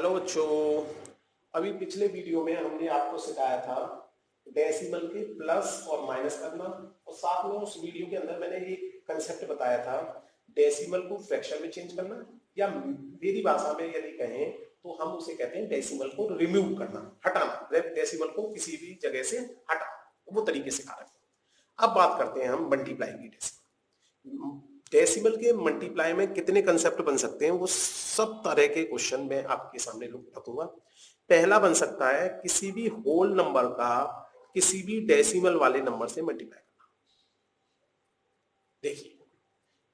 Hello बच्चों, अभी पिछले वीडियो में हमने आपको सिखाया था डेसिमल के प्लस और माइनस करना, और साथ में उस वीडियो के अंदर मैंने एक कंसेप्ट बताया था डेसिमल को फ्रैक्शन में चेंज करना, या मेरी भाषा में यदि कहें तो हम उसे कहते हैं डेसिमल को रिमूव करना, हटाना, डेसिमल को किसी भी जगह से हटाना, वो तरीके से सिखा रहे हैं। अब बात करते हैं हम मल्टीप्लाई की। डेसिमल के मल्टीप्लाई में कितने कंसेप्ट बन सकते हैं, वो सब तरह के क्वेश्चन मैं आपके सामने रखूंगा। पहला बन सकता है किसी भी होल नंबर का किसी भी डेसिमल वाले नंबर से मल्टीप्लाई करना। देखिए,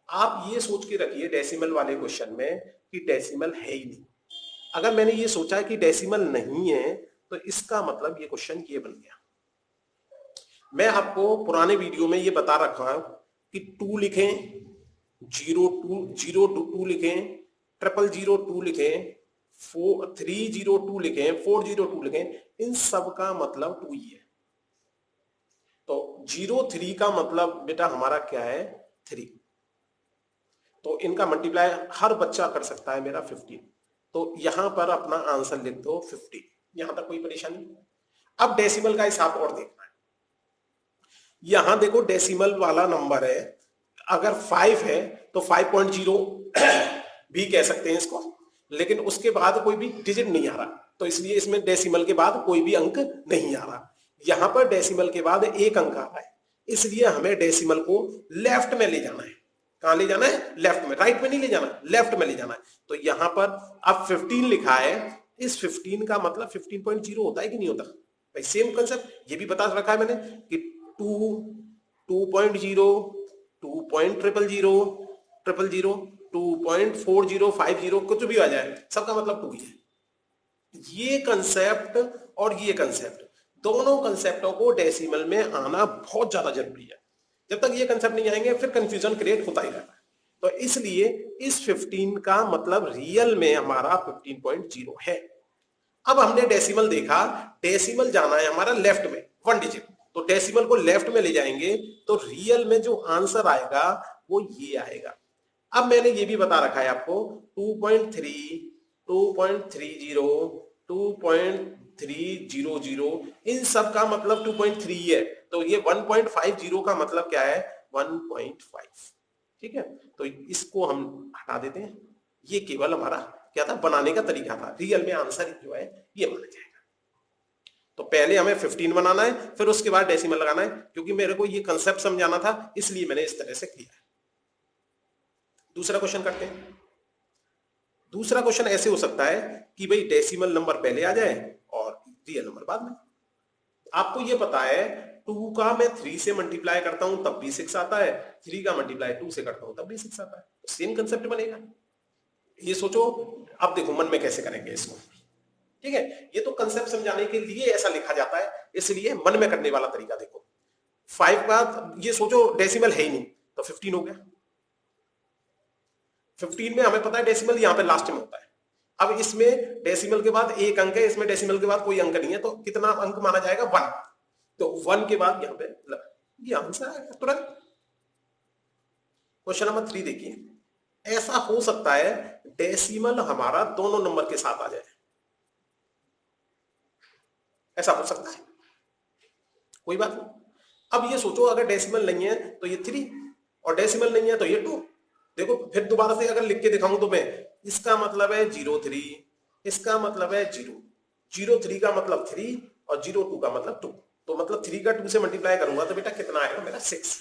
आप ये सोच के रखिए डेसिमल वाले क्वेश्चन में कि डेसिमल है ही नहीं। अगर मैंने ये सोचा कि डेसिमल नहीं है तो इसका मतलब ये क्वेश्चन ये बन गया। मैं आपको पुराने वीडियो में ये बता रखा हूं कि 2 लिखें, 0 2 लिखें, 000 लिखें, 302 लिखें, 402 लिखें, इन सब का मतलब 2 ही है। तो 03 का मतलब बेटा हमारा क्या है, 3। तो इनका मल्टीप्लाई हर बच्चा कर सकता है मेरा 15। तो यहां पर अपना आंसर लिख दो 15। यहां तक कोई परेशानी? अब डेसिमल का हिसाब और देखना है। यहां देखो डेसिमल वाला नंबर है, अगर 5 है तो 5.0 भी कह सकते हैं इसको, लेकिन उसके बाद कोई भी डिजिट नहीं आ रहा, तो इसलिए इसमें डेसिमल के बाद कोई भी अंक नहीं आ रहा। यहां पर डेसिमल के बाद एक अंक आ रहा है, इसलिए हमें डेसिमल को लेफ्ट में ले जाना है। कहां ले जाना है? लेफ्ट में, राइट में नहीं ले जाना, लेफ्ट में ले जाना है। तो यहां पर अब 15 लिखा है, इस 15 का मतलब 15.0 होता है कि नहीं होता भाई? सेम कंसेप्ट ये भी बता रखा है मैंने कि 2, 2.0, 2.000, 2.4050, कुछ भी आ जाए, सबका मतलब 2 ही है। ये कंसेप्ट और ये कंसेप्ट, दोनों कंसेप्टों को डेसिमल में आना बहुत ज्यादा जरूरी है। जब तक ये कंसेप्ट नहीं आएंगे फिर कंफ्यूजन क्रिएट होता ही रहता है। तो इसलिए इस 15 का मतलब रियल में हमारा 15.0 है। अब हमने डेसिमल देखा, डेसिमल जाना है हमारा लेफ्ट में 1 डिजिट, तो डेसिमल को लेफ्ट में ले जाएंगे तो रियल में जो आंसर आएगा वो ये आएगा। अब मैंने ये भी बता रखा है आपको 2.3, 2.30, 2.300, इन सब का मतलब 2.3 है। तो ये 1.50 का मतलब क्या है? 1.5। ठीक है, तो इसको हम हटा देते हैं। ये केवल हमारा क्या था, बनाने का तरीका था। रियल में आंसर जो है ये माना जाएगा। तो पहले हमें 15 बनाना है, फिर उसके बाद डेसिमल लगाना है, क्योंकि मेरे को ये कंसेप्ट समझाना था, इसलिए मैंने इस तरह से किया है। दूसरा क्वेश्चन करते हैं। दूसरा क्वेश्चन ऐसे हो सकता है कि भाई डेसिमल नंबर पहले आ जाए और रियल नंबर बाद में। आपको ये पता है 2 का मैं 3 से मल्टीप्लाई करता हूं तब भी 6 आता है, 3 का मल्टीप्लाई 2 से करता हूं तब भी 6 आता है। तो सेम कंसेप्ट बनेगा। ये सोचो, अब देखो मन में कैसे करेंगे इसको। ठीक है, ये तो कंसेप्ट समझाने के लिए ऐसा लिखा जाता है, इसलिए मन में करने वाला तरीका देखो। 5 का ये सोचो डेसिमल है ही नहीं, तो 15 हो गया। 15 में हमें पता है डेसिमल यहां पे लास्ट में होता है। अब इसमें डेसिमल के बाद एक अंक है, इसमें डेसिमल के बाद कोई अंक नहीं है, तो कितना अंक माना जाएगा? 1। तो 1 के बाद यहां पे ये आंसर आएगा तुरंत। क्वेश्चन नंबर 3 देखिए। ऐसा हो सकता है डेसिमल हमारा दोनों नंबर के साथ आ जाए, ऐसा हो सकता है, कोई बात नहीं। अब ये सोचो अगर डेसिमल नहीं है तो ये 3, और डेसिमल नहीं है तो ये 2। देखो फिर दोबारा से अगर लिख के दिखाऊं तो मैं, इसका मतलब है 03, इसका मतलब है 0, 03 का मतलब 3 और 02 का मतलब 2। तो मतलब 3 का 2 से मल्टीप्लाई करूंगा तो बेटा कितना आएगा मेरा? 6।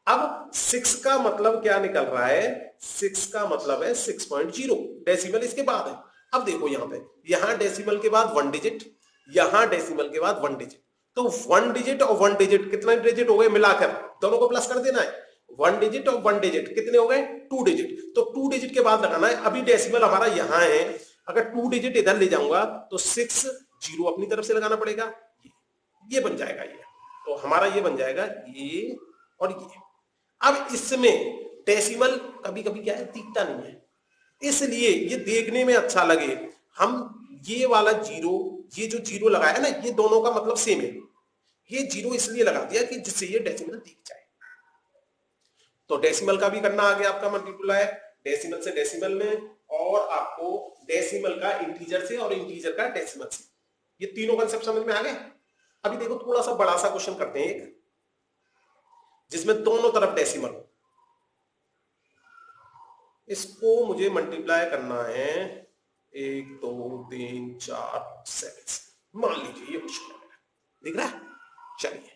अब 6 का मतलब क्या निकल रहा है? 6 का मतलब है 6.0, डेसिमल इसके बाद है। अब देखो यहां पे, यहां डेसिमल के बाद 1 डिजिट, यहां डेसिमल के बाद 1 डिजिट, तो 1 डिजिट और 1 डिजिट कितना डिजिट हो गए मिलाकर? दोनों को प्लस कर देना है। 1 डिजिट और 1 डिजिट कितने हो गए? 2 डिजिट। तो 2 डिजिट के बाद लगाना है। अभी डेसिमल हमारा यहां है, अगर 2 डिजिट इधर ले जाऊंगा तो 6 0 अपनी तरफ से लगाना पड़ेगा, ये बन जाएगा ये। तो हमारा ये बन जाएगा ये और ये। अब इसमें डेसिमल कभी कभी क्या है, दिखता नहीं है, इसलिए ये देखने में अच्छा लगे, हम ये वाला 0, ये जो 0 लगाया ना, ये दोनों का मतलब सेम है, ये 0 इसलिए लगा दिया कि जिससे ये डेसिमल दिख जाए। तो डेसिमल का भी करना आ गया आपका मल्टीप्लाई, डेसिमल से डेसिमल में, और आपको डेसिमल का इंटीजर से और इंटीजर का डेसिमल से। ये तीनों कंसेप्ट समझ में आ गए। अभी देखो थोड़ा सा बड़ा सा क्वेश्चन करते हैं एक, जिसमें दोनों तरफ डेसिमल हो। इसको मुझे मल्टीप्लाई करना है 1 2 3 4 7 से। मान लीजिए ये क्वेश्चन है, दिख रहा है। चलिए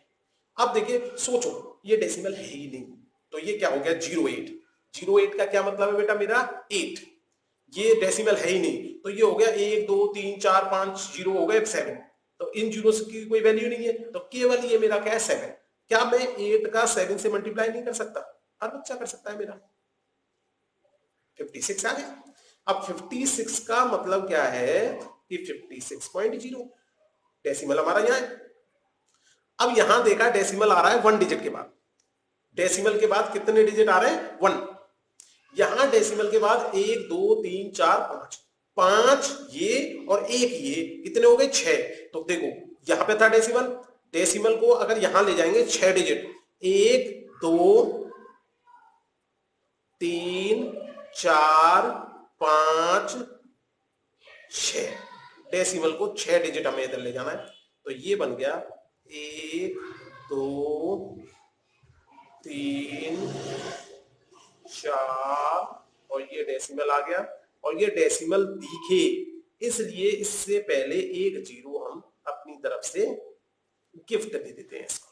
अब देखिए, सोचो ये डेसिमल है ही नहीं, तो ये क्या हो गया 08। 08 का क्या मतलब है बेटा मेरा 8। ये डेसिमल है ही नहीं, तो ये हो गया 1 2 3 4 5 जीरो हो गए 7। तो इन जीरो की कोई वैल्यू नहीं है, तो केवल ये मेरा क्या है 7। क्या मैं 8 का 7 से मल्टीप्लाई नहीं कर सकता? हर बच्चा कर सकता है मेरा। 56 आ गया। अब 56 का मतलब क्या है कि 56.0 डेसिमल हमारा यहां है। अब यहां देखा डेसिमल आ रहा है 1 डिजिट के बाद। डेसिमल के बाद कितने डिजिट आ रहे हैं? 1। यहां डेसिमल के बाद 1 2 3 4 5, 5 ये और 1 ये, कितने हो गए 6। तो देखो यहां पे था डेसिमल, डेसिमल को अगर यहां ले जाएंगे 6 डिजिट, 1 2 3 4 5 6, डेसिमल को 6 डिजिट हमें इधर ले जाना है। तो ये बन गया 1 2 3 4 और ये डेसिमल आ गया। और ये डेसिमल दिखे इसलिए इससे पहले एक जीरो हम अपनी तरफ से गिफ्ट दे देते हैं इसको।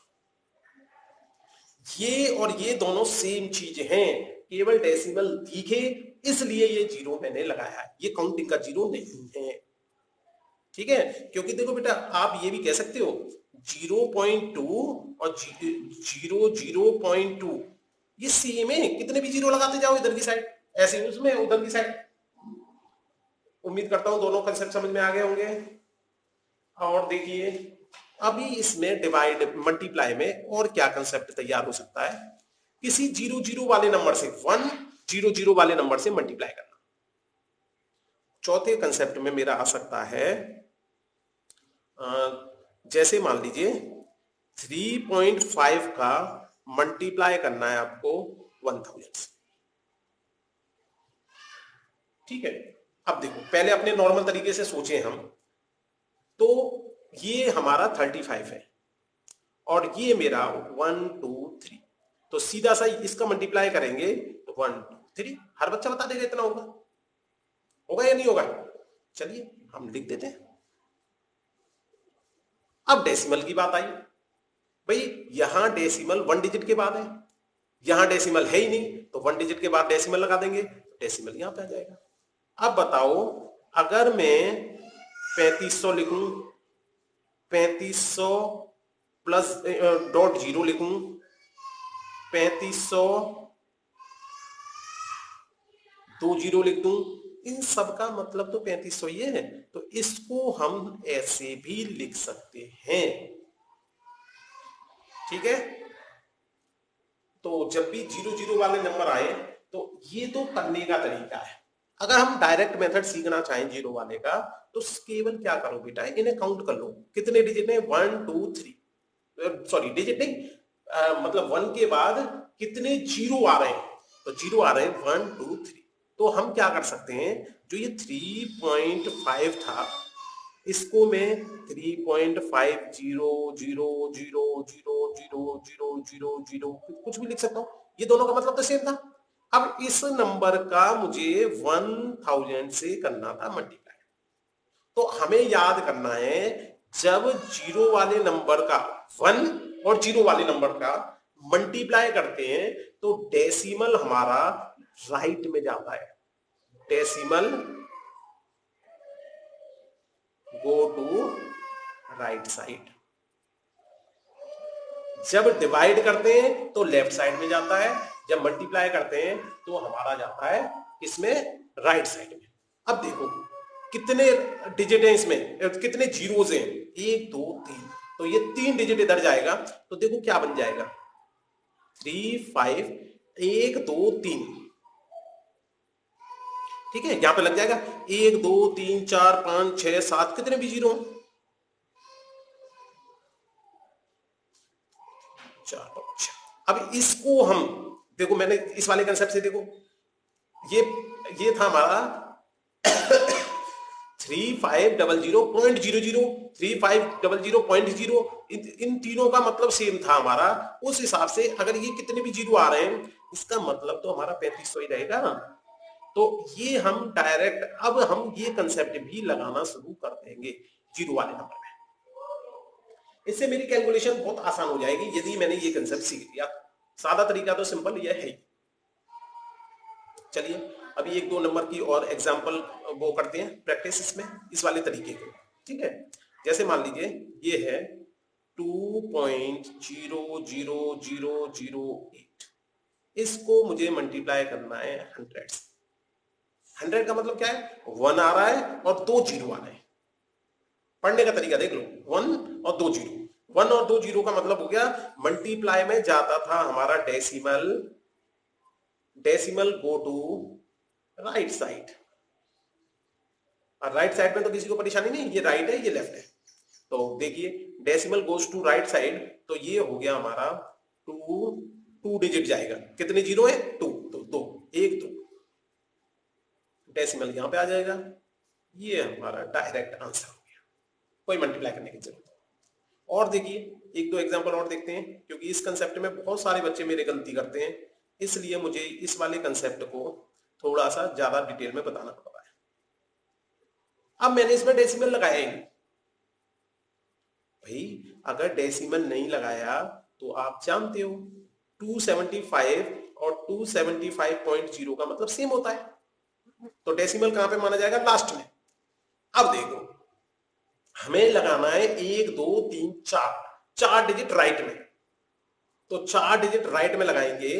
ये और ये दोनों सेम चीज हैं, केवल डेसिमल दिखे इसलिए ये जीरो मैंने लगाया है, ये काउंटिंग का जीरो नहीं है। ठीक है, क्योंकि देखो बेटा आप ये भी कह सकते हो 0.2 और 0.2 ये सेम है, कितने भी जीरो लगाते जाओ इधर की साइड, ऐसे उसमें उधर की साइड। उम्मीद करता हूं दोनों कंसेप्ट समझ में आ गए होंगे। और देखिए अभी इसमें डिवाइड मल्टीप्लाई में और क्या कंसेप्ट तैयार हो सकता है, किसी 0 0 वाले नंबर से 1 0 0 वाले नंबर से मल्टीप्लाई करना। चौथे कंसेप्ट में मेरा आ सकता है जैसे मान लीजिए 3.5 का मल्टीप्लाई करना है आपको 1000 से। ठीक है, अब देखो पहले अपने नॉर्मल तरीके से सोचें हम, तो ये हमारा 35 है और ये मेरा 1 2 3, तो सीधा सा इसका मल्टीप्लाई करेंगे तो 1 2 3, हर बच्चा बता देगा इतना होगा। होगा या नहीं होगा? चलिए हम लिख देते हैं। अब डेसिमल की बात आई, भाई यहां डेसिमल 1 डिजिट के बाद है, यहां डेसिमल है ही नहीं, तो 1 डिजिट के बाद डेसिमल लगा देंगे, डेसिमल यहां पे आ जाएगा। अब बताओ अगर मैं 3500 लिखूं, 3500 प्लस डॉट जीरो लिखूं, 3500 2 जीरो लिख दूं, इन सब का मतलब तो 3500 ये है, तो इसको हम ऐसे भी लिख सकते हैं। ठीक है, तो जब भी 0 0 वाले नंबर आए तो ये तो करने का तरीका है। अगर हम डायरेक्ट मेथड सीखना चाहें जीरो वाले का, तो केवल क्या करो बेटा, इन्हें काउंट कर लो, कितने डिजिट है 1 2 3, सॉरी डिजिट नहीं, मतलब 1 के बाद कितने जीरो आ रहे हैं, तो जीरो आ रहे हैं 1 2 3। तो हम क्या कर सकते हैं, जो ये 3.5 था इसको मैं 3.5 0 0 0 0 0 0 0 0 कुछ भी लिख सकता हूं, ये दोनों का मतलब तो सेम था। अब इस नंबर का मुझे 1000 से करना था मल्टीप्लाई, तो हमें याद करना है जब जीरो वाले नंबर का 1 और जीरो वाले नंबर का मल्टीप्लाई करते हैं तो डेसिमल हमारा राइट में जाता है, decimal go to right side. जब डिवाइड करते हैं तो लेफ्ट साइड में जाता है, जब मल्टीप्लाई करते हैं तो हमारा जाता है इसमें राइट साइड में। अब देखो कितने डिजिट हैं इसमें, कितने जीरोस हैं, 1 2 3, तो ये 3 डिजिट इधर जाएगा, तो देखो क्या बन जाएगा 3 5 1 2 3। ठीक है, यहां पे लग जाएगा 1 2 3 4 5 6 7, कितने भी जीरो 4 5 6। अब इसको हम देखो, मैंने इस वाले कंसेप्ट से देखो, ये था हमारा 3500.00, 3500.0, इन तीनों का मतलब सेम था हमारा। उस हिसाब से अगर ये कितने भी जीरो आ रहे हैं, इसका मतलब तो हमारा 3500 ही रहेगा। तो ये हम डायरेक्ट अब हम ये कंसेप्ट भी लगाना शुरू कर देंगे जीरो वाले नंबर में। इससे मेरी कैलकुलेशन बहुत आसान हो जाएगी यदि मैंने ये कंसेप्ट सीख लिया। सादा तरीका तो सिंपल ये है। चलिए अभी एक दो नंबर की और एग्जांपल वो करते हैं प्रैक्टिस इसमें, इस वाले तरीके को। ठीक है, जैसे मान लीजिए ये है 2.00008, इसको मुझे मल्टीप्लाई करना है 100 से। 100 का मतलब क्या है, 1 आ रहा है और 2 जीरो आ रहे हैं। पढ़ने का तरीका देख लो, 1 और 2 जीरो। 1 और 2 जीरो का मतलब हो गया मल्टीप्लाई में जाता था हमारा decimal, decimal go to right side. और राइट साइड में तो किसी को परेशानी नहीं, ये राइट है ये लेफ्ट है। तो देखिए decimal goes to right side, तो ये हो गया हमारा 2 डिजिट जाएगा। कितने जीरो है, 2, तो 2 1 2 डेसिमल यहां पे आ जाएगा। ये हमारा डायरेक्ट आंसर हो गया, कोई मल्टीप्लाई करने की जरूरत नहीं। और देखिए एक दो एग्जांपल और देखते हैं, क्योंकि इस कंसेप्ट में बहुत सारे बच्चे मेरे गलती करते हैं, इसलिए मुझे इस वाले कंसेप्ट को थोड़ा सा ज्यादा डिटेल में बताना पड़ रहा है। अब मैंने इसमें डेसिमल लगाया ही नहीं। भाई अगर डेसिमल नहीं लगाया तो आप जानते हो 275 और 275.0 का मतलब सेम होता है, तो डेसिमल कहां पे माना जाएगा, लास्ट में। अब देखो हमें लगाना है 1 2 3 4, 4 डिजिट राइट में, तो 4 डिजिट राइट में लगाएंगे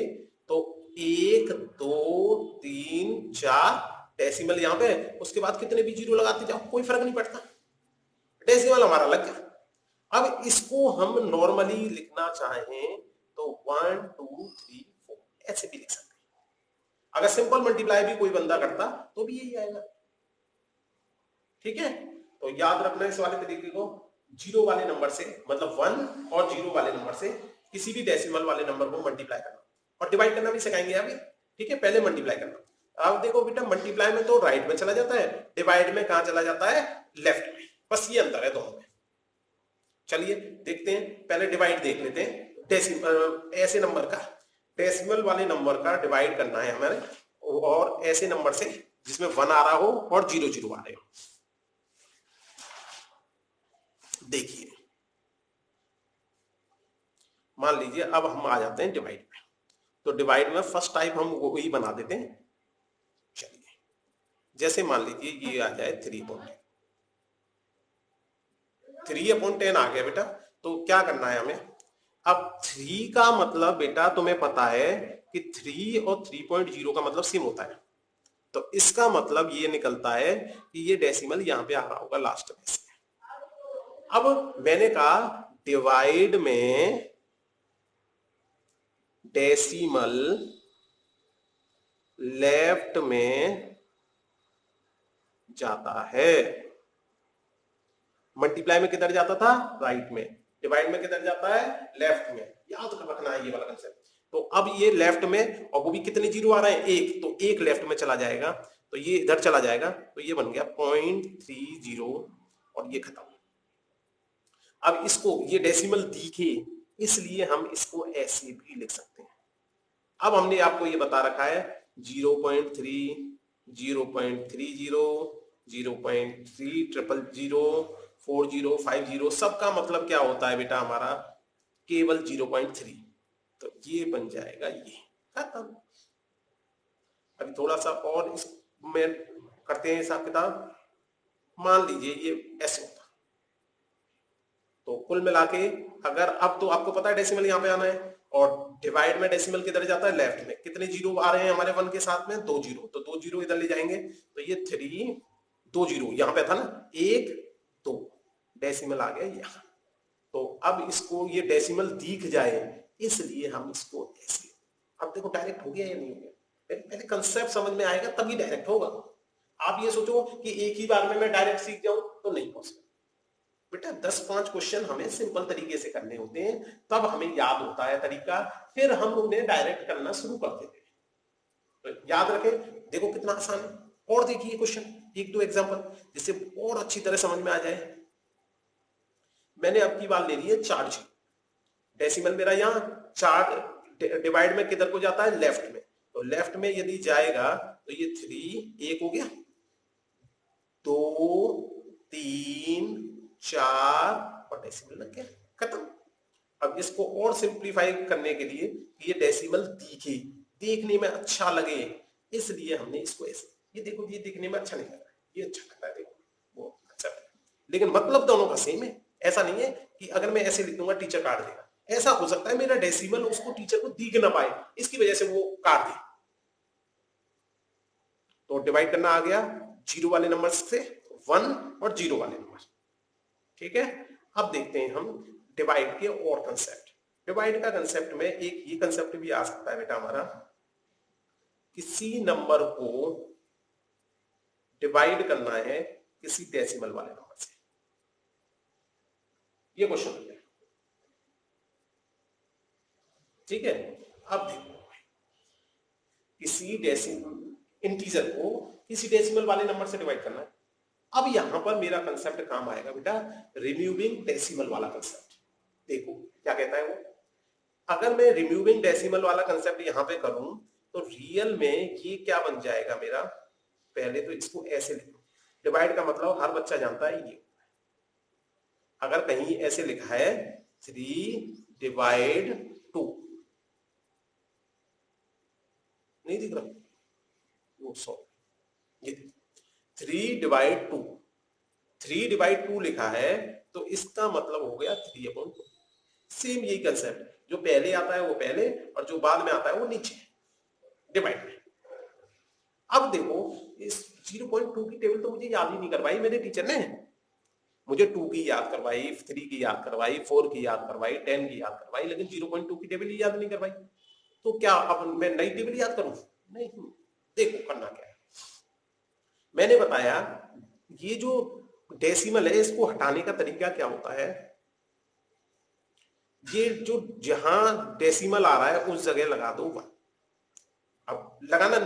तो 1 2 3 4 डेसिमल यहां पे, उसके बाद कितने भी जीरो लगाते जाओ कोई फर्क नहीं पड़ता, डेसिमल हमारा लग गया। अब इसको हम नॉर्मली लिखना चाहें तो 1 2 3 4 ऐसे भी लिख सकते हैं। अगर सिंपल मल्टीप्लाई भी कोई बंदा करता तो भी यही आएगा। ठीक है, तो याद रखना इस वाले तरीके को, जीरो वाले नंबर से मतलब 1 और जीरो वाले नंबर से किसी भी डेसिमल वाले नंबर को मल्टीप्लाई करना, और डिवाइड करना भी सिखाएंगे अभी। ठीक है, पहले मल्टीप्लाई करना। अब देखो बेटा मल्टीप्लाई में तो राइट में चला जाता है, डिवाइड में कहां चला जाता है, लेफ्ट में, बस ये अंतर है दोनों में। चलिए देखते हैं, पहले डिवाइड देख लेते हैं। डेसिमल ऐसे नंबर का, डेसिमल वाले नंबर का डिवाइड करना है हमें, और ऐसे नंबर से जिसमें 1 आ रहा हो और 0 0 आ रहे हो। देखिए मान लीजिए अब हम आ जाते हैं डिवाइड में, तो डिवाइड में फर्स्ट टाइप हम वही बना देते हैं। चलिए जैसे मान लीजिए ये आ जाए 3/10 आ गया बेटा, तो क्या करना है हमें, अब 3 का मतलब बेटा तुम्हें पता है कि 3 और 3.0 का मतलब सेम होता है, तो इसका मतलब ये निकलता है कि ये डेसिमल यहां पे आ रहा होगा लास्ट में से। अब मैंने कहा डिवाइड में डेसिमल लेफ्ट में जाता है, मल्टीप्लाई में किधर जाता था, राइट में, डिवाइड में किधर जाता है, लेफ्ट में। याद रखना है ये वाला कंसेप्ट। तो अब ये लेफ्ट में, और वो भी कितने जीरो आ रहे हैं, 1, तो 1 लेफ्ट में चला जाएगा, तो ये इधर चला जाएगा, तो ये बन गया 0.30 और ये खत्म। अब इसको ये डेसिमल दिखे इसलिए हम इसको ऐसे भी लिख सकते हैं। अब हमने आपको ये बता रखा है 0.3 0.30 0.3000 40 50, सबका मतलब क्या होता है बेटा हमारा, केवल 0.3, तो ये बन जाएगा ये खत्म। अभी थोड़ा सा और इसमें करते हैं हिसाब किताब। मान लीजिए ये ऐसे होता, तो कुल मिला के अगर, अब तो आपको पता है डेसिमल यहाँ पे आना है, और डिवाइड में डेसिमल किधर जाता है, लेफ्ट में। कितने जीरो आ रहे हैं हमारे 1 के साथ में, 2 जीरो, तो 2 जीरो इधर ले जाएंगे, तो ये 3 2 जीरो यहाँ पे था ना, 1 2 डेसिमल आ गया यहाँ। तो अब इसको ये डेसिमल दिख जाए इसलिए हम इसको ऐसे, अब देखो डायरेक्ट हो गया या नहीं हो गया, पहले कंसेप्ट समझ में आएगा तभी डायरेक्ट होगा। आप ये सोचो कि एक ही बार में मैं डायरेक्ट सीख जाऊं तो नहीं पॉसिबल बेटा। 10-5 क्वेश्चन हमें सिंपल तरीके से करने होते हैं, तब हमें याद होता है तरीका, फिर हम उन्हें डायरेक्ट करना शुरू कर देते हैं। तो याद रखें, देखो कितना आसान है। और देखिए क्वेश्चन, एक दो एग्जांपल जिससे और अच्छी तरह समझ में आ जाए। मैंने अब की बार ले ली है 4 जीरो, डेसिमल मेरा यहाँ 4 डिवाइड में किधर को जाता है, लेफ्ट में, तो लेफ्ट में यदि जाएगा तो ये 3 1 हो गया, 2 3 4 और डेसिमल लग गया, खत्म। अब इसको और सिंप्लीफाई करने के लिए ये डेसिमल दिखे, देखने में अच्छा लगे, इसलिए हमने इसको ऐसे, ये देखो ये देखने में अच्छा नहीं लग रहा है, ये अच्छा लगता है, देखो वो अच्छा है, लेकिन मतलब दोनों का सेम है। ऐसा नहीं है कि अगर मैं ऐसे लिख दूंगा टीचर काट देगा, ऐसा हो सकता है मेरा डेसिमल उसको टीचर को दिख ना पाए, इसकी वजह से वो काट दे। तो डिवाइड करना आ गया जीरो वाले नंबर से 1 और 0 वाले नंबर, ठीक है। अब देखते हैं हम डिवाइड के और कंसेप्ट। डिवाइड का कंसेप्ट में एक ये कंसेप्ट भी आ सकता है बेटा हमारा, किसी नंबर को डिवाइड करना है किसी डेसिमल वाले नंबर से, ये क्वेश्चन हो गया, ठीक है। अब देखो किसी डेसिमल इंटीजर को किसी डेसिमल वाले नंबर से डिवाइड करना है। अब यहां पर मेरा कंसेप्ट काम आएगा बेटा, रिमूविंग डेसिमल वाला कंसेप्ट। देखो क्या कहता है वो, अगर मैं रिमूविंग डेसिमल वाला कंसेप्ट यहां पे करूं तो रियल में ये क्या बन जाएगा मेरा, पहले तो इसको ऐसे लिखो, डिवाइड का मतलब हर बच्चा जानता है ये, अगर कहीं ऐसे लिखा है 3 डिवाइड 2, नहीं दिख रहा वो, सॉरी, ये 3 डिवाइड 2, 3 डिवाइड 2 लिखा है तो इसका मतलब हो गया 3/2। सेम यही कंसेप्ट, जो पहले आता है वो पहले और जो बाद में आता है वो नीचे डिवाइड में। अब देखो इस 0.2 की टेबल तो मुझे याद ही नहीं करवाई मेरे टीचर ने, मुझे 2 की याद करवाई, 3 की याद करवाई, 4 की याद करवाई, 10 की याद करवाई, लेकिन 0.2 की टेबल ही याद नहीं करवाई। तो क्या अब मैं नई टेबल याद करूं? नहीं। देखो करना क्या है, मैंने बताया ये जो डेसिमल है इसको हटाने का तरीका क्या होता है, ये जो जहां डेसिमल आ रहा है उस जगह लगा दो 1। अब लगाना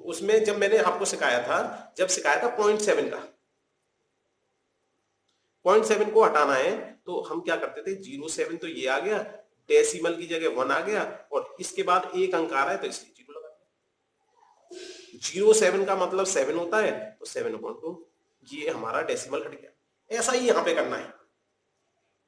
उसमें जब मैंने आपको सिखाया था, जब सिखाया था 0.7 का, 0.7 को हटाना है तो हम क्या करते थे, 0.7 तो ये आ गया, डेसिमल की जगह 1 आ गया और इसके बाद एक अंक आ रहा है तो इसलिए 0 लगा दिया। 0.7 का मतलब 7 होता है तो 7/2, ये हमारा डेसिमल हट गया। ऐसा ही यहां पे करना है,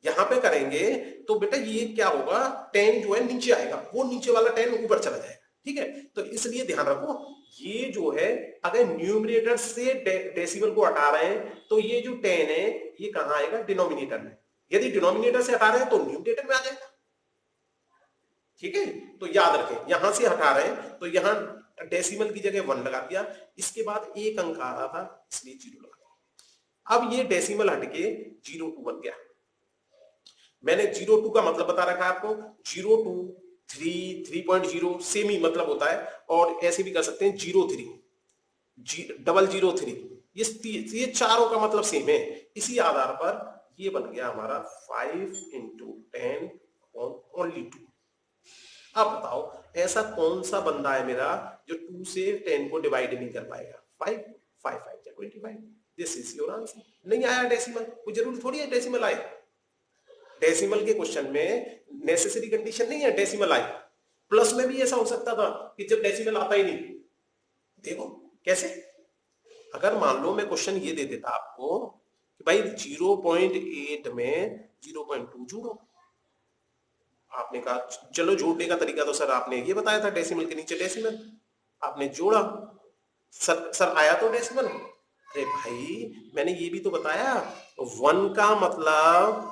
यहां पे करेंगे तो बेटा ये क्या होगा, 10 जो है नीचे आएगा, वो नीचे वाला 10 ऊपर चला जाएगा, ठीक है। तो इसलिए ध्यान रखो, ये जो है अगर न्यूमरेटर से डेसिमल को हटा रहे हैं तो ये जो 10 है ये कहां आएगा, डिनोमिनेटर में, यदि डिनोमिनेटर से हटा रहे हैं तो न्यूमरेटर में आ जाएगा, ठीक है। तो याद रखें यहां से हटा रहे हैं तो यहां डेसिमल की जगह 1 लगा दिया, इसके बाद एक अंक आ रहा था इसलिए 0 लगा दिया। अब ये डेसिमल हटके 0.2 बन गया। मैंने 0.2 का मतलब बता रखा है आपको, 0.2 3 3.0 सेम ही मतलब होता है, और ऐसे भी कर सकते हैं 0.3 0.003, ये चारों का मतलब सेम है। इसी आधार पर ये बन गया हमारा 5 × 10 ओनली 2। अब बताओ ऐसा कौन सा बंदा है मेरा जो 2 से 10 को डिवाइड नहीं कर पाएगा, 5 5 5 25, दिस इज योर आंसर। नहीं आया डेसिमल, कोई जरूरी थोड़ी है डेसिमल आए, डेसिमल के क्वेश्चन में नेसेसरी कंडीशन नहीं है डेसिमल आए, प्लस में भी ऐसा हो सकता था कि जब डेसिमल आता ही नहीं। देखो कैसे, अगर मान लो मैं क्वेश्चन ये दे देता आपको कि भाई 0.8 में 0.2 जोड़ो, आपने कहा चलो जोड़ने का तरीका तो सर आपने ये बताया था, डेसिमल के नीचे डेसिमल, आपने जोड़ा, सर आया तो डेसिमल। अरे भाई मैंने ये भी तो बताया, 1 का मतलब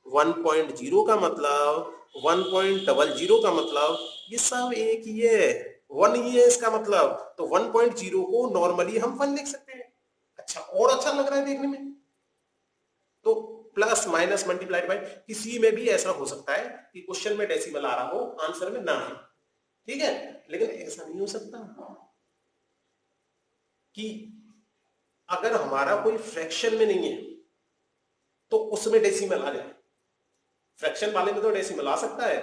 1.0 का मतलब 1.00 का मतलब ये सब एक ही है, 1 ही है इसका मतलब, तो 1.0 को नॉर्मली हम 1 लिख सकते हैं। अच्छा और अच्छा लग रहा है देखने में, तो प्लस माइनस मल्टीप्लाइड बाय, किसी में भी ऐसा हो सकता है कि क्वेश्चन में डेसिमल आ रहा हो आंसर में ना है, ठीक है। लेकिन ऐसा नहीं हो सकता कि अगर हमारा कोई फ्रैक्शन में नहीं है तो उसमें डेसिमल आ जाए, फ्रैक्शन वाले में तो डेसिमल आ सकता है,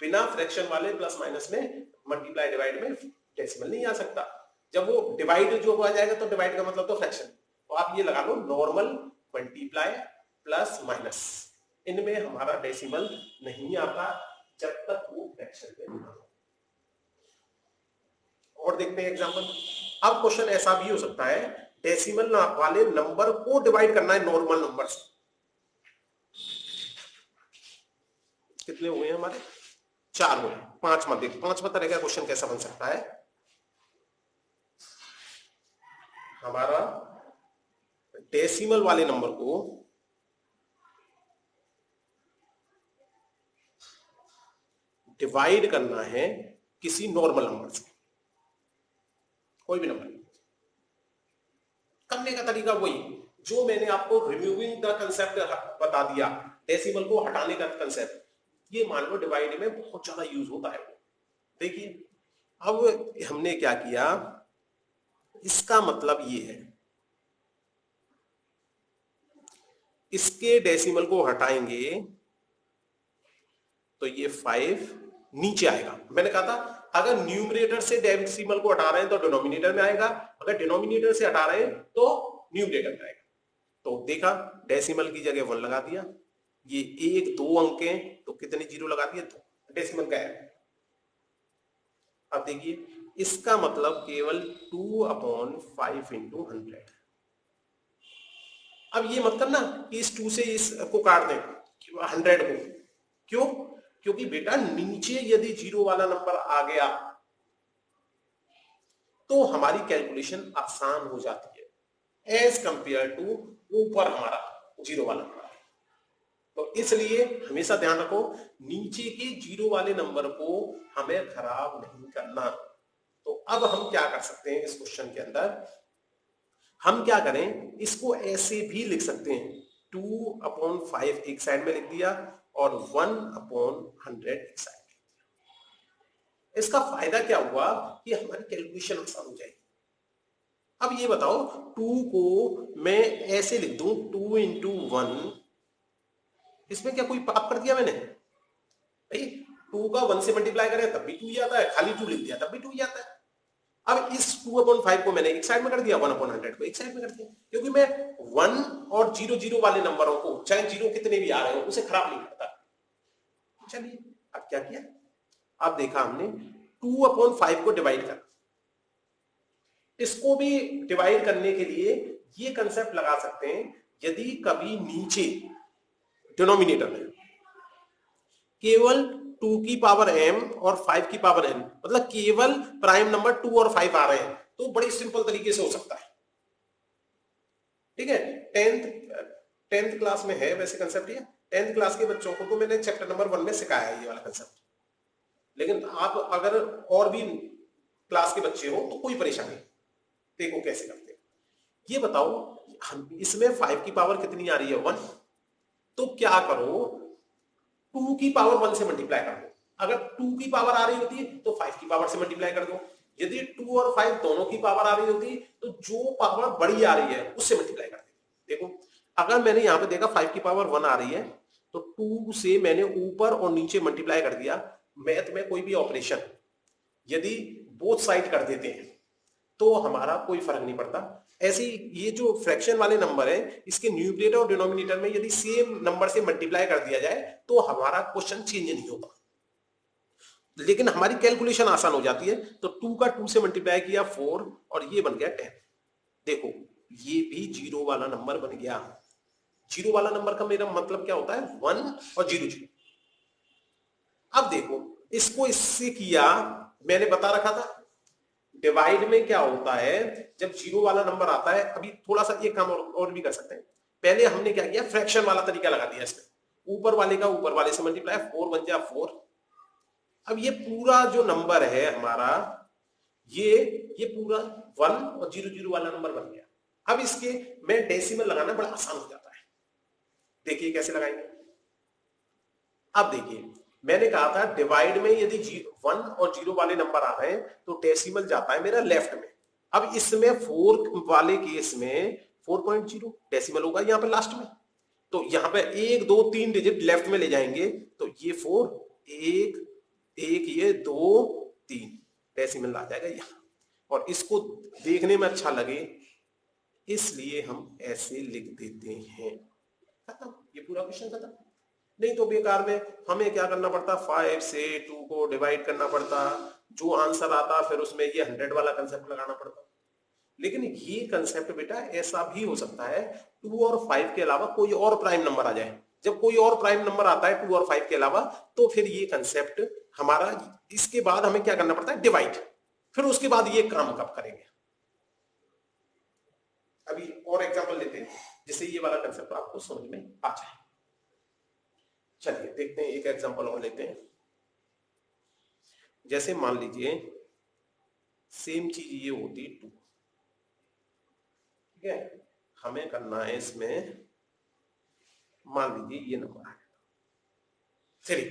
बिना फ्रैक्शन वाले प्लस माइनस में मल्टीप्लाई डिवाइड में डेसिमल नहीं आ सकता। जब वो डिवाइड जो आ जाएगा तो डिवाइड का मतलब तो फ्रैक्शन, तो आप ये लगा लो नॉर्मल मल्टीप्लाई प्लस माइनस, इनमें हमारा डेसिमल नहीं आता जब तक वो फ्रैक्शन में ना हो। और देखते हैं एग्जांपल। अब क्वेश्चन ऐसा भी हो सकता है, डेसिमल वाले नंबर को डिवाइड करना है नॉर्मल नंबर से। कितने हुए हैं हमारे? 4 हुए। पांचवा देख, पांचवा तरह का क्वेश्चन कैसा बन सकता है, हमारा डेसिमल वाले नंबर को डिवाइड करना है किसी नॉर्मल नंबर से, कोई भी नंबर। करने का तरीका वही जो मैंने आपको रिमूविंग द कंसेप्ट बता दिया, डेसिमल को हटाने का कंसेप्ट, ये मान लो डिवाइड में बहुत ज्यादा यूज होता है। देखिए अब हमने क्या किया, इसका मतलब ये है, इसके डेसिमल को हटाएंगे तो ये 5 नीचे आएगा। मैंने कहा था अगर न्यूमरेटर से डेसिमल को हटा रहे हैं तो डिनोमिनेटर में आएगा, अगर डिनोमिनेटर से हटा रहे हैं तो न्यूमरेटर में आएगा। तो देखा, डेसिमल की जगह 1 लगा दिया, ये 1 2 अंक हैं तो कितने जीरो लगा दिए, 2, डेसिमल का है। अब देखिए इसका मतलब केवल 2/5 इंटू 100। अब ये मत करना कि इस 2 से इसको काट दें 100 को, क्यों? क्योंकि बेटा नीचे यदि जीरो वाला नंबर आ गया तो हमारी कैलकुलेशन आसान हो जाती है एज कंपेयर टू ऊपर हमारा जीरो वाला नंबर। तो इसलिए हमेशा ध्यान रखो नीचे के जीरो वाले नंबर को हमें खराब नहीं करना। तो अब हम क्या कर सकते हैं इस क्वेश्चन के अंदर, हम क्या करें, इसको ऐसे भी लिख सकते हैं 2/5 एक साइड में लिख दिया और 1/100 एक साइड में। इसका फायदा क्या हुआ कि हमारी कैलकुलेशन आसान हो जाएगी। अब ये बताओ 2 को मैं ऐसे लिख दूं 2 इंटू 1, इसमें क्या कोई पाप कर दिया मैंने? भाई 2 का 1 से मल्टीप्लाई करें तब भी 2 ही आता है, खाली 2 लिख दिया तब भी 2 ही आता है। अब इस 2/5 को मैंने एक साइड में कर दिया, 1/100 को एक साइड में कर दिया, क्योंकि मैं 1 और 0 वाले नंबरों को चाहे जीरो कितने भी आ रहे हो उसे खराब नहीं करता। चलिए अब क्या किया, अब देखा हमने 2/5 को डिवाइड कर, इसको भी डिवाइड करने के लिए ये कंसेप्ट लगा सकते हैं, यदि कभी नीचे डिनोमिनेटर में केवल 2 की पावर m और 5 की पावर n, मतलब केवल प्राइम नंबर 2 और 5 आ रहे हैं, तो बड़ी सिंपल तरीके से हो सकता है। ठीक है, 10th क्लास में है वैसे कंसेप्ट, ये 10th क्लास के बच्चों को तो मैंने चैप्टर नंबर 1 में सिखाया है ये वाला कंसेप्ट, लेकिन आप अगर और भी क्लास के बच्चे हो तो कोई परेशानी, देखो कैसे करते हैं। ये बताओ हम इसमें 5 की पावर कितनी आ रही है, 1, तो क्या करो 2 की पावर 1 से मल्टीप्लाई कर दो। अगर 2 की पावर आ रही होती है तो 5 की पावर से मल्टीप्लाई कर दो, यदि 2 और 5 दोनों की पावर आ रही होती तो जो पावर बड़ी आ रही है उससे मल्टीप्लाई कर दो। देखो अगर मैंने यहां पे देखा 5 की पावर 1 आ रही है तो 2 से मैंने ऊपर और नीचे मल्टीप्लाई कर दिया। मैथ में कोई भी ऑपरेशन यदि बोथ साइड कर देते हैं तो हमारा कोई फर्क नहीं पड़ता। ऐसे ही ये जो फ्रैक्शन वाले नंबर है इसके न्यूमरेटर और डिनोमिनेटर में यदि सेम नंबर से मल्टीप्लाई कर दिया जाए तो हमारा क्वेश्चन चेंज नहीं होता, लेकिन हमारी कैलकुलेशन आसान हो जाती है। तो 2 का 2 से मल्टीप्लाई किया 4 और ये बन गया 10। देखो ये भी जीरो वाला नंबर बन गया। जीरो वाला नंबर का मेरा मतलब क्या होता है, 1 और 0 0। अब देखो इसको इससे किया, मैंने बता रखा था डिवाइड में क्या होता है जब जीरो वाला नंबर आता है। अभी थोड़ा सा ये काम और भी कर सकते हैं। पहले हमने क्या किया, फ्रैक्शन वाला तरीका लगा दिया इसमें, ऊपर वाले का ऊपर वाले से मल्टीप्लाई, 4 बन जा 4। अब ये पूरा जो नंबर है हमारा ये पूरा 1 और 0 0 वाला नंबर बन गया। अब इसके में डेसिमल लगाना बड़ा आसान हो जाता है। देखिए कैसे लगाएंगे। अब देखिए मैंने कहा था डिवाइड में यदि 1 और 0 वाले नंबर आ रहे हैं तो डेसिमल जाता है मेरा लेफ्ट में। अब इसमें 4 वाले केस में 4.0 डेसिमल होगा यहाँ पे लास्ट में, तो यहाँ पे 1 2 3 डिजिट लेफ्ट में ले जाएंगे तो ये 4 1 1 ये 2 3 डेसिमल आ जाएगा यहाँ। और इसको देखने में अच्छा लगे इसलिए हम ऐसे लिख देते हैं। खत्म, ये पूरा क्वेश्चन खत्म। नहीं तो बेकार में हमें क्या करना पड़ता, 5 से 2 को डिवाइड करना पड़ता, जो आंसर आता फिर उसमें ये 100 वाला कंसेप्ट लगाना पड़ता। लेकिन ये कंसेप्ट बेटा ऐसा भी हो सकता है 2 और 5 के अलावा कोई और प्राइम नंबर आ जाए। जब कोई और प्राइम नंबर आता है 2 और 5 के अलावा, तो फिर ये कंसेप्ट हमारा, इसके बाद हमें क्या करना पड़ता है, डिवाइड। फिर उसके बाद ये काम कब करेंगे। अभी और एग्जांपल लेते हैं जिससे ये वाला कंसेप्ट आपको समझ में आ जाए। चलिए देखते हैं, एक एग्जांपल और लेते हैं। जैसे मान लीजिए सेम चीज ये होती 2, ठीक है, हमें करना है इसमें, मान लीजिए ये नंबर आ गया 3,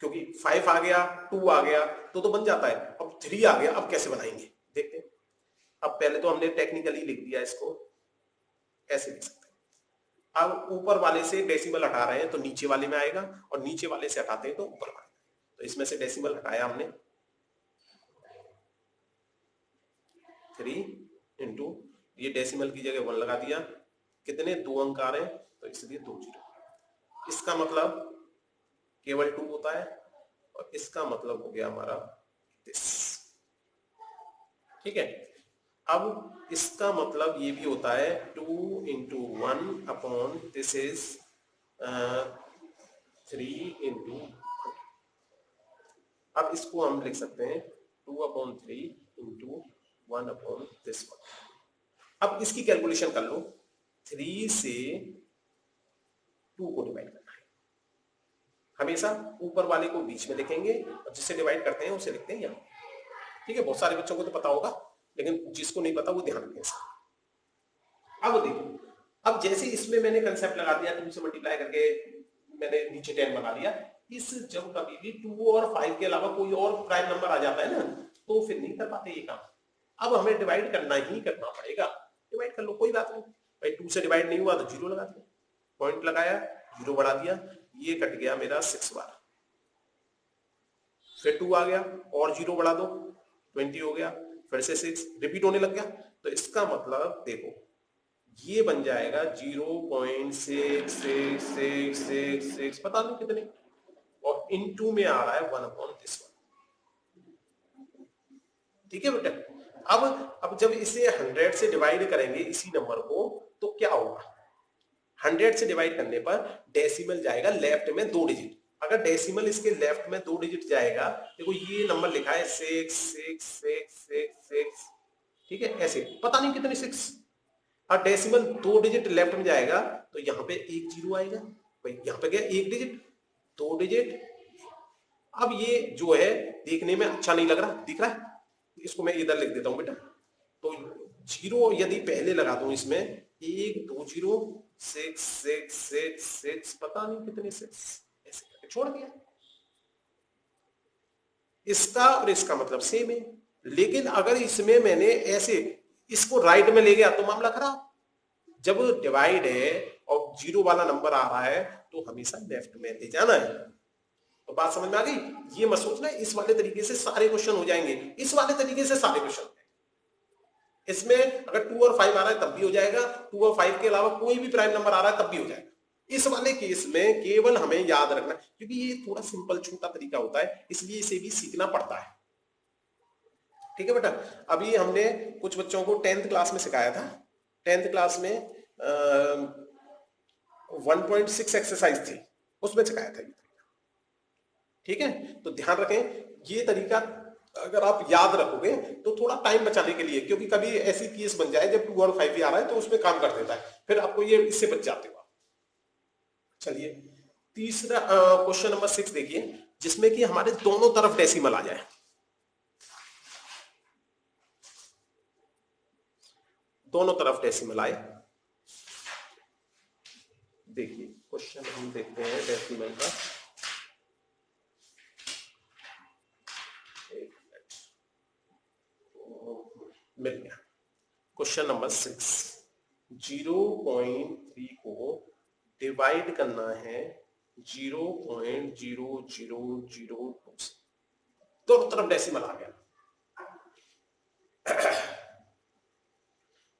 क्योंकि 5 आ गया 2 आ गया तो बन जाता है। अब 3 आ गया, अब कैसे बनाएंगे देखते हैं। अब पहले तो हमने टेक्निकली लिख दिया, इसको ऐसे लिख सकते हैं। अब ऊपर वाले से डेसिमल हटा रहे हैं तो नीचे वाले में आएगा, और नीचे वाले से हटाते हैं तो ऊपर वाले। तो इसमें से डेसिमल हटाया हमने, 3 इंटू, ये डेसिमल की जगह 1 लगा दिया, कितने 2 अंक आ रहे हैं तो इसलिए 2 0। इसका मतलब केवल 2 होता है, और इसका मतलब हो गया हमारा दिस, ठीक है। अब इसका मतलब ये भी होता है 2 into 1 upon this is 3 into. अब इसको हम लिख सकते हैं 2 अपॉन 3 इंटू 1 अपॉन दिस 1। अब इसकी कैलकुलेशन कर लो, 3 से 2 को डिवाइड करना है। हमेशा ऊपर वाले को बीच में लिखेंगे और जिससे डिवाइड करते हैं उसे लिखते हैं यहाँ, ठीक है। बहुत सारे बच्चों को तो पता होगा, लेकिन जिसको नहीं पता वो ध्यान रखें। अब देखो, अब जैसे इसमें मैंने कंसेप्ट लगा दिया, 2 से मल्टीप्लाई करके मैंने नीचे 10 बना लिया। इस जब कभी भी 2 और 5 के अलावा कोई और प्राइम नंबर आ जाता है ना, तो फिर नहीं कर पाते ये काम। अब हमें डिवाइड करना ही करना पड़ेगा। डिवाइड कर लो, कोई बात नहीं भाई, 2 से डिवाइड नहीं हुआ तो 0 लगा दिया, पॉइंट लगाया, 0 बढ़ा दिया, ये कट गया मेरा 6 बार। फिर 2 आ गया और 0 बढ़ा दो, 20 हो गया, फिर से 6 रिपीट होने लग गया। तो इसका मतलब देखो ये बन जाएगा 0.6666 पता नहीं कितने, और इनटू में आ रहा है 1 अपॉन दिस 1, ठीक है बेटा। अब जब इसे 100 से डिवाइड करेंगे इसी नंबर को, तो क्या होगा, 100 से डिवाइड करने पर डेसिमल जाएगा लेफ्ट में 2 डिजिट। अगर डेसिमल इसके लेफ्ट में 2 डिजिट जाएगा, देखो ये नंबर लिखा है 66666, ठीक है, ऐसे पता नहीं कितने 6, और डेसिमल 2 डिजिट लेफ्ट में जाएगा तो यहाँ पे 1 0 आएगा भाई, यहाँ पे गया 1 डिजिट, 2 डिजिट। अब ये जो है देखने में अच्छा नहीं लग रहा, दिख रहा है, इसको मैं इधर लिख देता हूं बेटा। तो 0 यदि पहले लगा दूं इसमें, 1 2 0 6 6 6 6 पता नहीं कितने 6, ऐसे करके छोड़ दिया। इसका और इसका मतलब सेम है, लेकिन अगर इसमें मैंने ऐसे इसको राइट में ले गया तो मामला खराब। जब डिवाइड है और 0 वाला नंबर आ रहा है तो हमेशा लेफ्ट में ले जाना है। तो बात समझ में आ गई। ये मत सोचना इस वाले तरीके से सारे क्वेश्चन हो जाएंगे, इस वाले तरीके से सारे क्वेश्चन। इसमें अगर 2 और 5 आ रहा है तब भी हो जाएगा, 2 और 5 के अलावा कोई भी प्राइम नंबर आ रहा है तब भी हो जाएगा। इस वाले केस में केवल हमें याद रखना, क्योंकि ये थोड़ा सिंपल छोटा तरीका होता है, इसलिए इसे भी सीखना पड़ता है, ठीक है बेटा। अभी हमने कुछ बच्चों को 10th क्लास में सिखाया था। 10th क्लास में 1.6 एक्सरसाइज थी, उसमें सिखाया था ये तरीका, ठीक है। तो ध्यान रखें, ये तरीका अगर आप याद रखोगे तो थोड़ा टाइम बचाने के लिए, क्योंकि कभी ऐसी केस बन जाए जब 2 और 5 भी आ रहा है तो उसमें काम कर देता है, फिर आपको ये इससे बच जाते हो। चलिए तीसरा क्वेश्चन नंबर 6 देखिए, जिसमें कि हमारे दोनों तरफ डेसिमल आ जाए। दोनों तरफ डेसिमल आए। देखिए क्वेश्चन हम देखते हैं डेसिमल का, मिल गया। क्वेश्चन नंबर 6, 0.3 को डिवाइड करना है 0.0002 से। दोनों तरफ डेसिमल आ गया।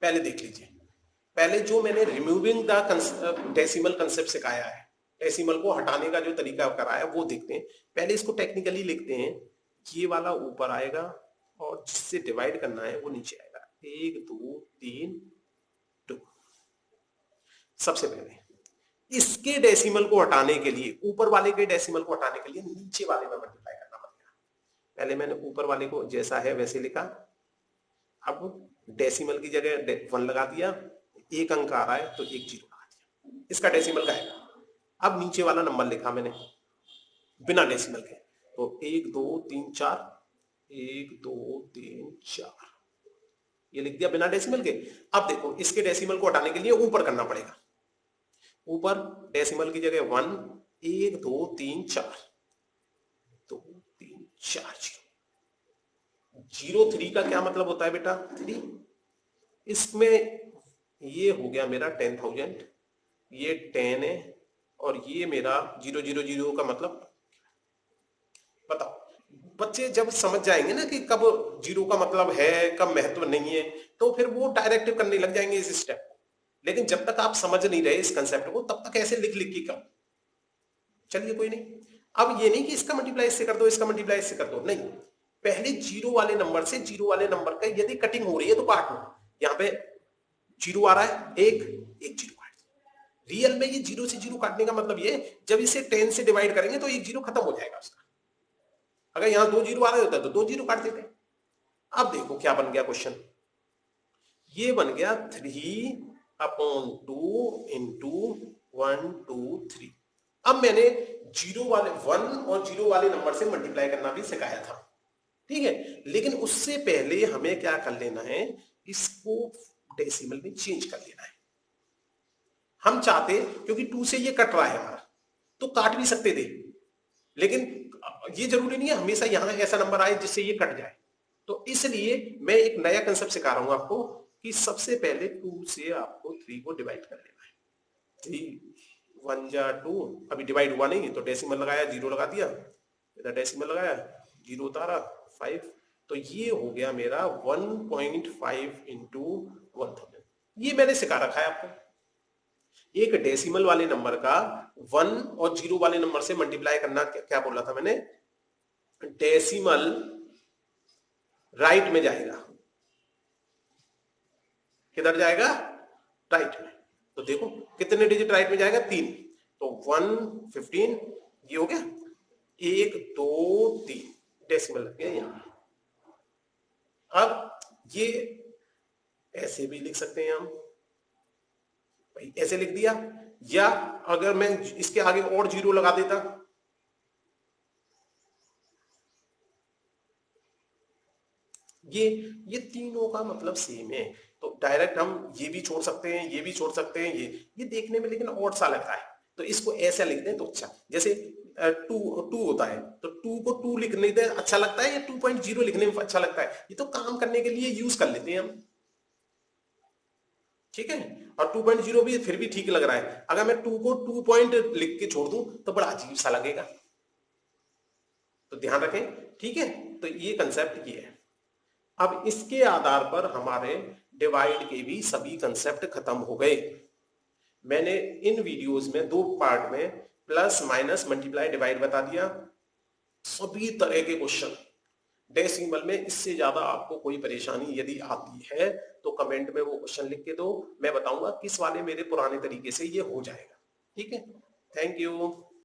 पहले देख लीजिए, पहले जो मैंने रिमूविंग द डेसिमल कंसेप्ट सिखाया है, डेसिमल को हटाने का जो तरीका कराया वो देखते हैं। पहले इसको टेक्निकली लिखते हैं, ये वाला ऊपर आएगा और जिससे डिवाइड करना है वो नीचे आएगा, 1 2 3 2। सबसे पहले इसके डेसिमल को हटाने के लिए, ऊपर वाले के डेसिमल को हटाने के लिए नीचे वाले में मल्टीप्लाई करना पड़ेगा। पहले मैंने ऊपर वाले को जैसा है वैसे लिखा, अब डेसिमल की जगह 1 लगा दिया, एक अंक आ रहा है तो 1 0 लगा दिया, इसका डेसिमल का है। अब नीचे वाला नंबर लिखा मैंने बिना डेसिमल के, तो 1 2 3 4, 1 2 3 4 ये लिख दिया बिना डेसिमल के। अब देखो इसके डेसिमल को हटाने के लिए ऊपर करना पड़ेगा, ऊपर डेसिमल की जगह 1, 1 2 3 4, 2 3 4 0 3 का क्या मतलब होता है बेटा 3। इसमें ये हो गया मेरा 10,000, ये 10 है और ये मेरा 0 0 0 का मतलब, बताओ बच्चे जब समझ जाएंगे ना कि कब जीरो का मतलब है कब महत्व नहीं है, तो फिर वो डायरेक्ट करने लग जाएंगे इस स्टेप को। लेकिन जब तक आप समझ नहीं रहे इस कंसेप्ट को, तब तक ऐसे लिख लिख के कम। चलिए कोई नहीं, अब ये नहीं कि इसका मल्टीप्लाई इससे कर दो, इसका मल्टीप्लाई इससे कर दो, नहीं, पहले जीरो वाले नंबर से जीरो वाले नंबर का यदि कटिंग हो रही है तो काट लो। यहाँ पे जीरो आ रहा है, एक जीरो काट दो। रियल में ये जीरो से जीरो काटने का मतलब ये, जब इसे 10 से डिवाइड करेंगे तो एक जीरो खत्म हो जाएगा उसका। अगर यहां 2 जीरो आ रहे होता तो 2 जीरो काट देते। अब देखो क्या बन गया क्वेश्चन, ये बन गया 3/2 इंटू 1 2 3। अब मैंने जीरो वाले 1 और जीरो वाले नंबर से मल्टीप्लाई करना भी सिखाया था, ठीक है। लेकिन उससे पहले हमें क्या कर लेना है, इसको डेसिमल में चेंज कर लेना है। हम चाहते, क्योंकि 2 से ये कट रहा है हमारा, तो काट भी सकते थे, लेकिन ये जरूरी नहीं है हमेशा यहां ऐसा नंबर आए जिससे ये कट जाए। तो इसलिए मैं एक नया कंसेप्ट सिखा रहा हूं आपको कि सबसे पहले 2 से आपको 3 को डिवाइड कर लेना है। 3 1 जा 2, अभी डिवाइड हुआ नहीं तो डेसिमल लगाया, जीरो लगा दिया, इधर डेसिमल लगाया, जीरो उतारा, 5, तो ये हो गया मेरा 1.5 इंटू 1000। ये मैंने सिखा रखा है आपको। एक डेसिमल वाले नंबर का 1 और जीरो वाले नंबर से मल्टीप्लाई करना, क्या बोला था मैंने, डेसिमल राइट में जाएगा, किधर जाएगा, राइट में। तो देखो कितने डिजिट राइट में जाएगा, 3, तो 1 15 ये हो गया, 1 2 3 डेसिमल लग गया यहां। अब ये ऐसे भी लिख सकते हैं हम, भाई ऐसे लिख दिया, या अगर मैं इसके आगे और जीरो लगा देता, ये तीनों का मतलब सेम है, तो डायरेक्ट हम ये भी छोड़ सकते हैं, ये भी छोड़ सकते हैं, ये देखने में लेकिन और सा लगता है, तो इसको ऐसा लिखते हैं तो अच्छा। जैसे 2 होता है तो 2 को 2 लिखने दे अच्छा लगता है या 2.0 लिखने में अच्छा लगता है, ये तो काम करने के लिए यूज कर लेते हैं हम, ठीक है। और 2.0 भी फिर भी ठीक लग रहा है, अगर मैं 2 को 2 पॉइंट लिख के छोड़ दूं तो बड़ा अजीब सा लगेगा, तो ध्यान रखें, ठीक है। तो ये कंसेप्ट ये है। अब इसके आधार पर हमारे डिवाइड के भी सभी कंसेप्ट खत्म हो गए। मैंने इन वीडियोस में 2 पार्ट में प्लस माइनस मल्टीप्लाई डिवाइड बता दिया, सभी तरह के क्वेश्चन डेसिमल में। इससे ज्यादा आपको कोई परेशानी यदि आती है तो कमेंट में वो क्वेश्चन लिख के दो, मैं बताऊंगा किस वाले मेरे पुराने तरीके से ये हो जाएगा, ठीक है। Thank you.